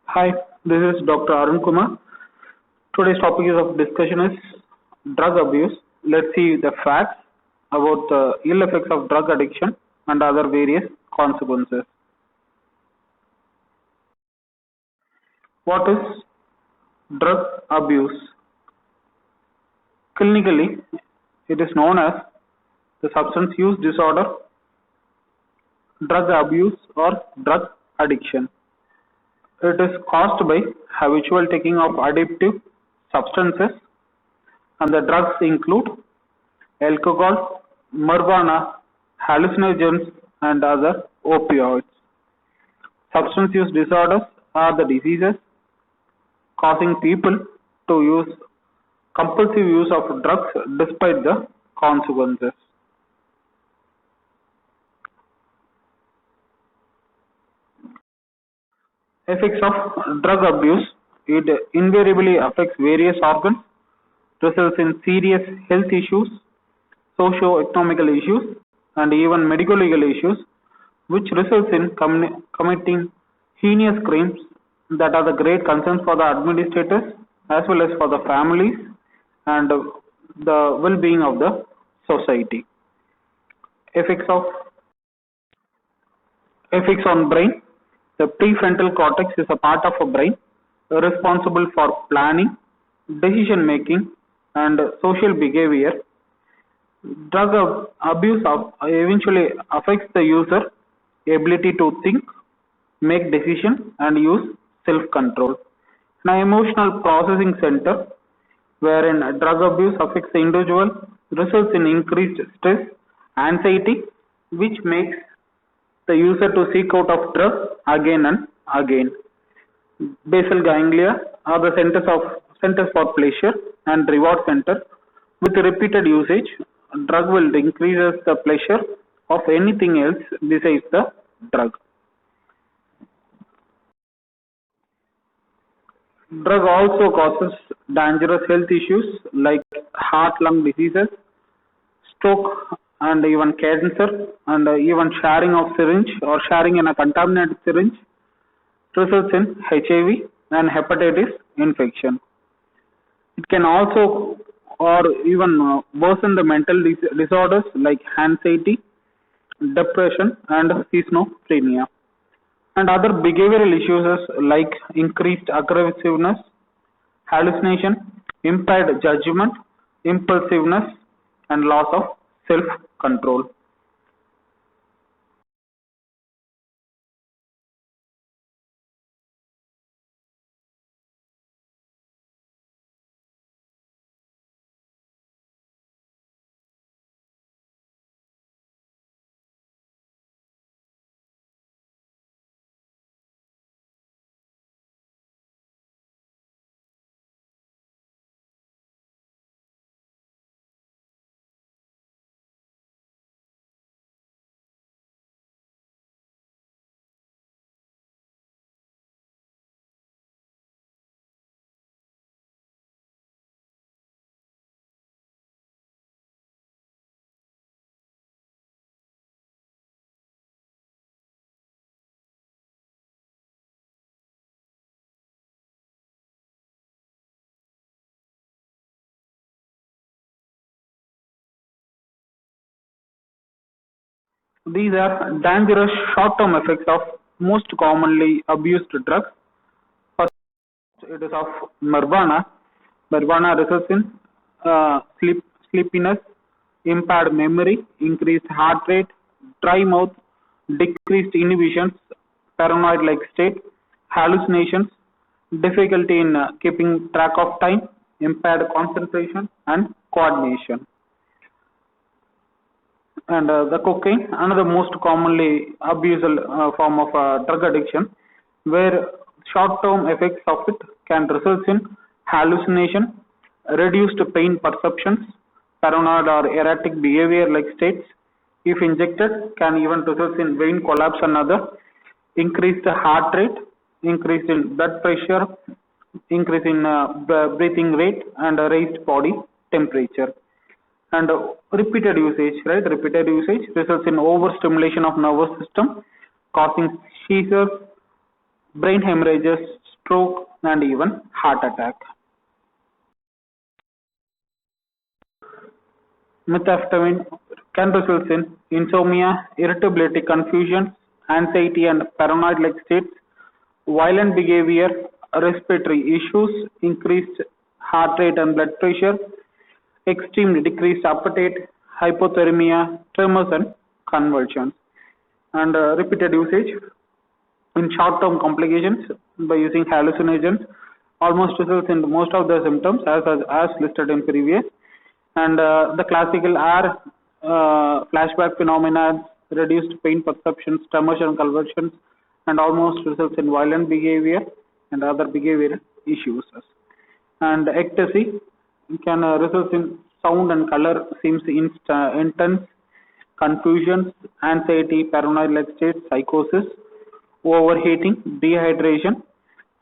Hi, this is Dr. Arun Kumar. Today's topic is of discussion is drug abuse. Let's see the facts about the ill effects of drug addiction and other various consequences. What is drug abuse? Clinically, it is known as the substance use disorder, drug abuse, or drug addiction. It is caused by habitual taking of addictive substances, and the drugs include alcohol, marijuana, hallucinogens, and other opioids. Substance use disorders are the diseases causing people to use compulsive use of drugs despite the consequences. Effects of drug abuse. It invariably affects various organs, results in serious health issues, socio-economical issues, and even medical legal issues, which results in committing heinous crimes that are the great concerns for the administrators as well as for the families and the well-being of the society. Effects of Effects on brain. The prefrontal cortex is a part of a brain responsible for planning, decision making, and social behavior. Drug abuse eventually affects the user ability to think, make decisions, and use self-control. Now, emotional processing center, wherein drug abuse affects the individual, results in increased stress, anxiety, which makes the user to seek out of drugs again and again. Basal ganglia are the centers for pleasure and reward center. With repeated usage, drug will increases the pleasure of anything else besides the drug. Drug also causes dangerous health issues like heart-lung diseases, stroke, and even cancer, and even sharing of syringe or sharing in a contaminated syringe results in HIV and hepatitis infection. It can also or even worsen the mental disorders like anxiety, depression, and schizophrenia. And other behavioral issues like increased aggressiveness, hallucination, impaired judgment, impulsiveness, and loss of self-control. These are dangerous short-term effects of most commonly abused drugs. First, it is of marijuana. Marijuana results in sleepiness, impaired memory, increased heart rate, dry mouth, decreased inhibitions, paranoid-like state, hallucinations, difficulty in keeping track of time, impaired concentration, and coordination. And the cocaine, another most commonly abused form of drug addiction, where short-term effects of it can result in hallucination, reduced pain perceptions, paranoid or erratic behavior like states. If injected, can even result in vein collapse and other, increased heart rate, increase in blood pressure, increase in breathing rate, and raised body temperature. And repeated usage, right? Repeated usage results in overstimulation of nervous system, causing seizures, brain hemorrhages, stroke, and even heart attack. Methamphetamine can result in insomnia, irritability, confusion, anxiety, and paranoid-like states, violent behavior, respiratory issues, increased heart rate and blood pressure, extremely decreased appetite, hypothermia, tremors, and convulsions. And repeated usage in short-term complications by using hallucinogens almost results in most of the symptoms as listed in previous. And the classical are flashback phenomena, reduced pain perceptions, tremors and convulsions, and almost results in violent behavior and other behavioral issues. And ecstasy can result in sound and color seems intense, confusion, anxiety, paranoid-like states, psychosis, overheating, dehydration,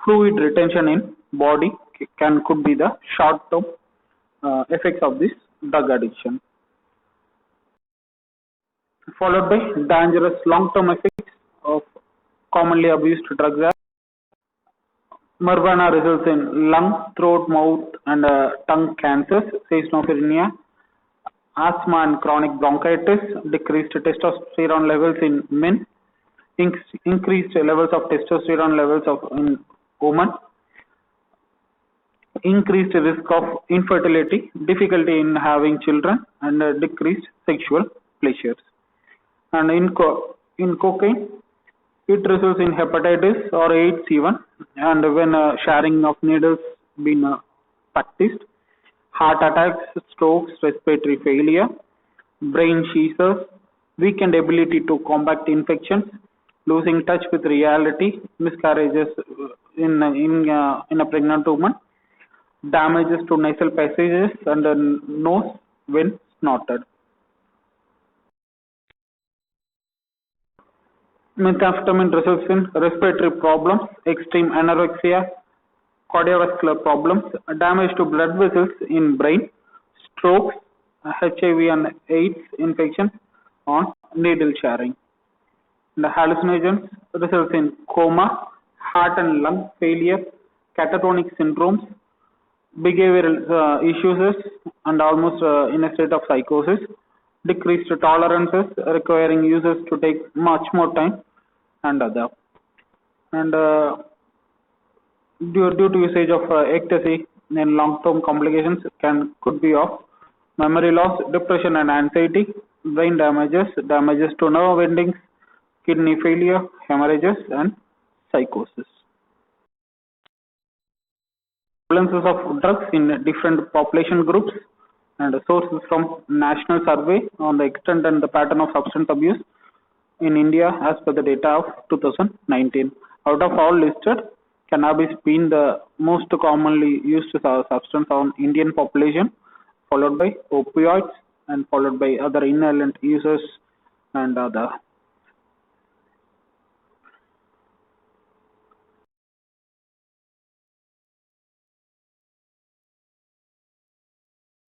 fluid retention in body could be the short-term effects of this drug addiction. Followed by dangerous long-term effects of commonly abused drugs are marijuana results in lung, throat, mouth, and tongue cancers, schizophrenia, asthma and chronic bronchitis, decreased testosterone levels in men, increased levels of testosterone levels in women, increased risk of infertility, difficulty in having children, and decreased sexual pleasures. And in cocaine, it results in hepatitis or AIDS even, and when sharing of needles been practiced, heart attacks, strokes, respiratory failure, brain seizures, weakened ability to combat infections, losing touch with reality, miscarriages in a pregnant woman, damages to nasal passages and the nose when snorted. Methamphetamine results in respiratory problems, extreme anorexia, cardiovascular problems, damage to blood vessels in brain, strokes, HIV and AIDS infection on needle sharing. The hallucinogens results in coma, heart and lung failure, catatonic syndromes, behavioral issues, and almost in a state of psychosis, decreased tolerances requiring users to take much more time, and other. And due to usage of ecstasy in long-term complications could be of memory loss, depression and anxiety, brain damages to nerve endings, kidney failure, hemorrhages, and psychosis. Prevalences of drugs in different population groups and sources from National Survey on the extent and the pattern of substance abuse in India as per the data of 2019. Out of all listed, cannabis being the most commonly used substance on Indian population, followed by opioids and followed by other inhalant users and other.